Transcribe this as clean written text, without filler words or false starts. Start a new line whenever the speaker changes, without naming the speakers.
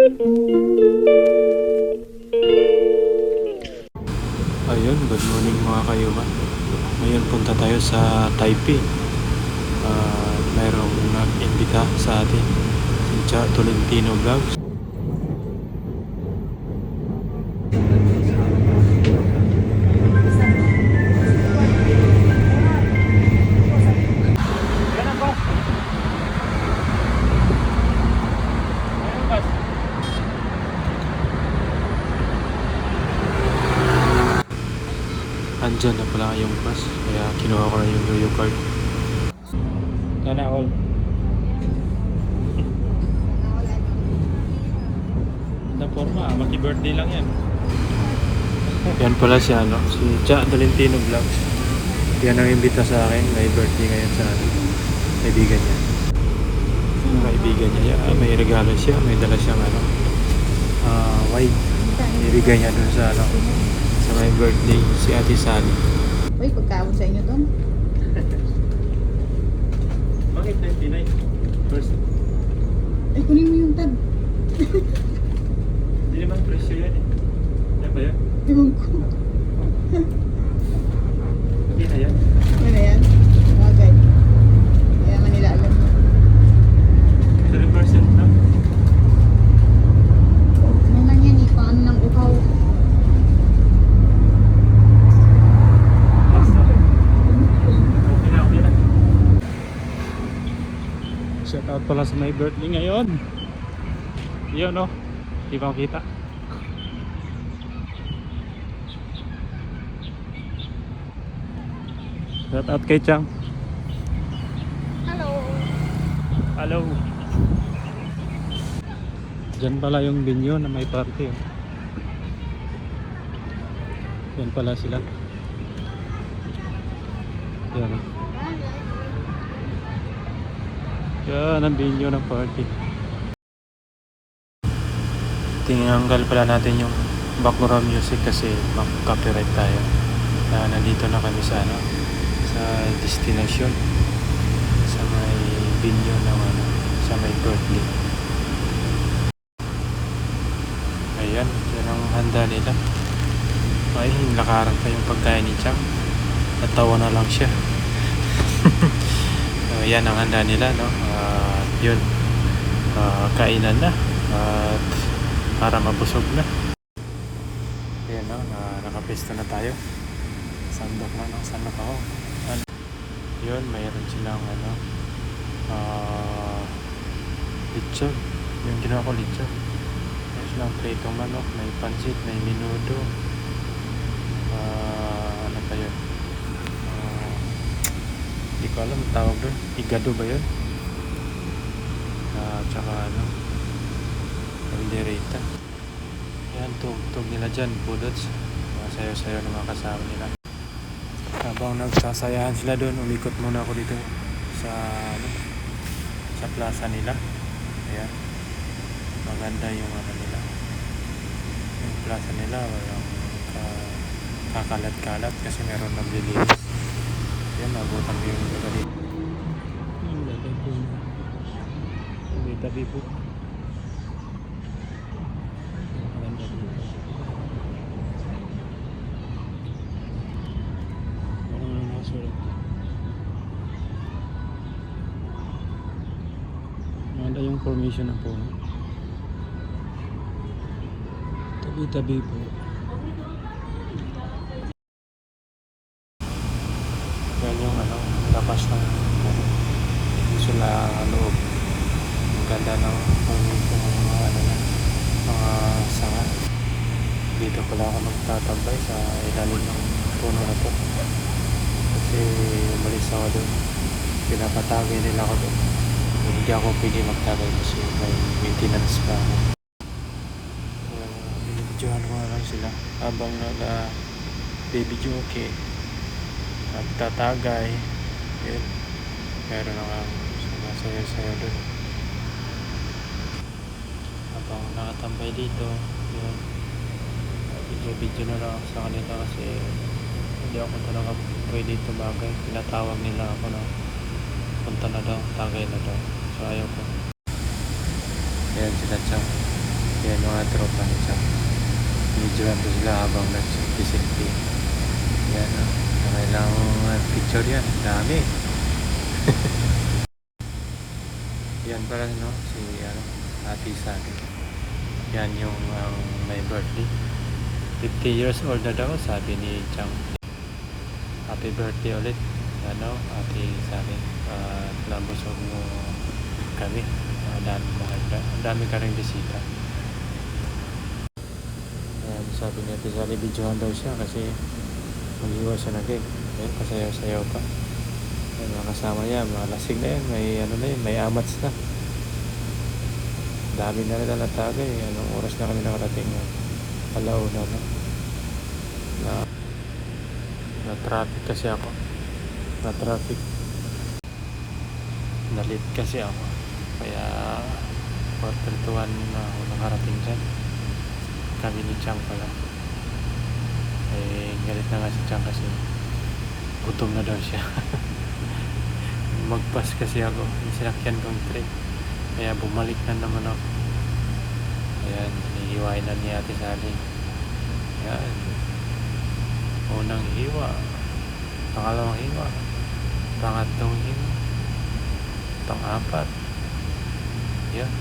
Ayun, good morning mga kayuman. Ngayon punta tayo sa Taipei. Mayroong nag-imbita sa atin, si Cha Tolentino Vlogs. Andyan na pala yung bus, kaya kinuha ko na yung Yoyo card. Sana all. Na forma, maki-birthday lang yan. Yan pala si si Cha Tolentino Vlogs. Yan ang imbita sa akin, may birthday ngayon sa kaibigan niya. Yung kaibigan niya, may regalo siya, may dala siyang wine. Ibigay niya dun sa sa my birthday, si Ate Sally.
Uy, pagkaon sa inyo doon.
Bakit 29? First.
Ay, kunin mo yung tab.
Hindi naman presyo yan eh. Yan ba yan?
Ewan ko.
Hindi na yan.
Ano na yan? Bagay. Kaya Manila alam mo.
30% na.
Ano lang yan eh, paano ng uhaw.
Okay na. Shout out pala sa my birthday ngayon. Yun no. Di ba makita? Shout out kay Chang.
Hello.
Hello. Diyan pala yung venue na may party. Yan pala sila. Yan. Yan ang venue ng party. Tinanggal pala natin yung background music kasi mag-copyright tayo. Nandito na kami sa sa destination, sa may venue ng sa may birthday. Ayan, yan ang handa nila. Ay, lakaran pa yung pagkain ni Chang. Natawa na lang siya. Yan ang handa nila, no? Yun, kainan na at para mabusog na. Ayan, no? Nakapista na tayo. Sandok na, no? Sandok ako. Yun, mayroon silang lechon. Yung ginawa ko lechon. Mayroon silang pritong manok, may pansit, may menudo. Ano pa yun? Hindi ko alam ang tawag doon. Igado ba yun? Tsaka kaldereta. Yan, tug nila dyan, budots. Mga sayo-sayo ng mga kasama nila. Habang nagsasayahan sila doon, umikot muna ako dito sa sa plaza nila. Ayan, maganda yung nila, yung plaza nila. Walang kakalat-kalat kasi meron naglilinis. Ayan, nabutan ko yung lugar dito. Yung latay po, may tabi po. Maganda dito. Maganda yung formation na po. Tabi-tabi po. Yan yung labas ng sila loob. Ang ganda ng formation ng mga mga sanga. Dito pala ako magtatambay sa ilalim ng puno na to. Kasi umalis ako doon, pinapatagay nila ako doon. Hindi ako pwede magtagay kasi may maintenance pa ako. Binibidyohan ko na lang sila habang nag-bibidyo okay. Nagtatagay. Yun. Meron nakang sumasayo-sayo doon. Habang nakatambay dito, yun. Video na lang ako sa kanila kasi hindi ako talaga pwede tumagay. Pinatawag nila ako na punta na daw, tagay na daw. So ayaw ko. Ayan sila Chang. Yan mga tropa ni Chang. Videoan ko sila habang nag-selfie. Yan o. Kailangan picture yan. Dami. Yan pala no. Si ate sa akin. Yan yung my birthday. 50 years old na daw sabi ni Chang. Happy birthday ulit. Ate sa akin. Nabusog mo kami. Ang dami ka rin bisita. Ayan, sabi niya Ate Sally, videohan daw siya kasi mag-iwas siya ng cake. Ayan, pasayaw-sayaw pa. Ayan, mga kasama niya, mga lasing na yan, may amats na. Dami na rin natagay. Anong oras na kami nakarating? Alauna na. Na-traffic kasi ako. Na-traffic. Na-late kasi ako. Kaya 4:31 na ako nakarating dyan. Kami ni Chang pala. Galit na nga si Chang kasi gutom na daw siya. Magpas kasi ako. Yung sinakyan kong train. Kaya bumalik na naman ako. Ayan, hihiwain na ni Ate Sally. Ayan. Unang hiwa. Pangalawang hiwa. Pangatlong hiwa. Pang-apat. Yan.